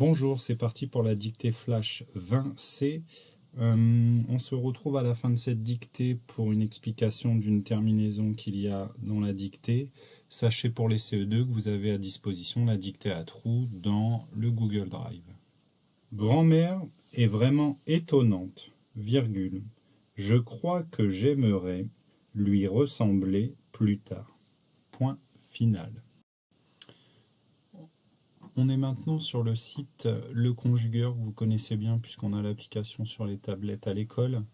Bonjour, c'est parti pour la dictée flash 20C. On se retrouve à la fin de cette dictée pour une explication d'une terminaison qu'il y a dans la dictée. Sachez pour les CE2 que vous avez à disposition la dictée à trous dans le Google Drive. Grand-mère est vraiment étonnante, virgule. Je crois que j'aimerais lui ressembler plus tard. Point final. On est maintenant sur le site Le Conjugueur, que vous connaissez bien puisqu'on a l'application sur les tablettes à l'école.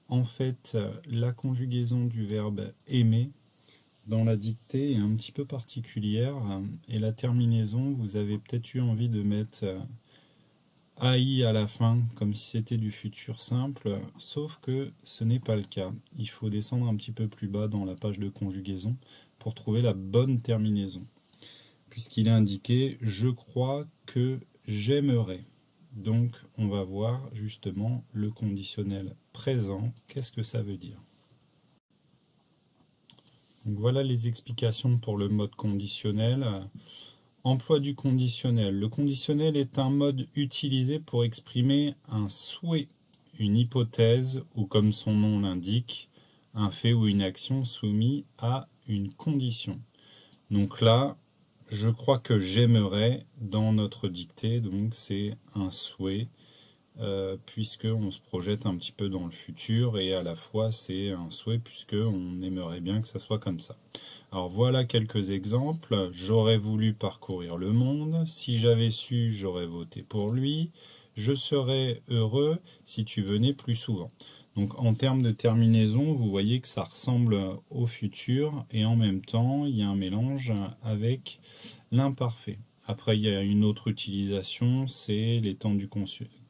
En fait, la conjugaison du verbe aimer dans la dictée est un petit peu particulière et la terminaison, vous avez peut-être eu envie de mettre AI à la fin, comme si c'était du futur simple, sauf que ce n'est pas le cas. Il faut descendre un petit peu plus bas dans la page de conjugaison pour trouver la bonne terminaison. Puisqu'il est indiqué « je crois que j'aimerais ». Donc, on va voir justement le conditionnel présent. Qu'est-ce que ça veut dire? Donc, voilà les explications pour le mode conditionnel. Emploi du conditionnel. Le conditionnel est un mode utilisé pour exprimer un souhait, une hypothèse ou, comme son nom l'indique, un fait ou une action soumis à une condition. Donc là, je crois que j'aimerais dans notre dictée, donc c'est un souhait, puisqu'on se projette un petit peu dans le futur et à la fois c'est un souhait puisqu'on aimerait bien que ça soit comme ça. Alors voilà quelques exemples. J'aurais voulu parcourir le monde, si j'avais su, j'aurais voté pour lui, je serais heureux si tu venais plus souvent. Donc en termes de terminaison, vous voyez que ça ressemble au futur et en même temps, il y a un mélange avec l'imparfait. Après, il y a une autre utilisation, c'est les temps du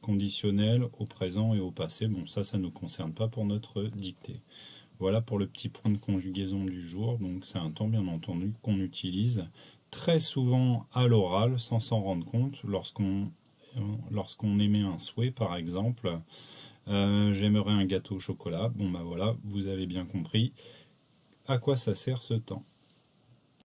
conditionnel au présent et au passé. Bon, ça ne nous concerne pas pour notre dictée. Voilà pour le petit point de conjugaison du jour. Donc c'est un temps, bien entendu, qu'on utilise très souvent à l'oral sans s'en rendre compte lorsqu'on émet un souhait, par exemple. J'aimerais un gâteau au chocolat. Bon, bah voilà, vous avez bien compris à quoi ça sert ce temps.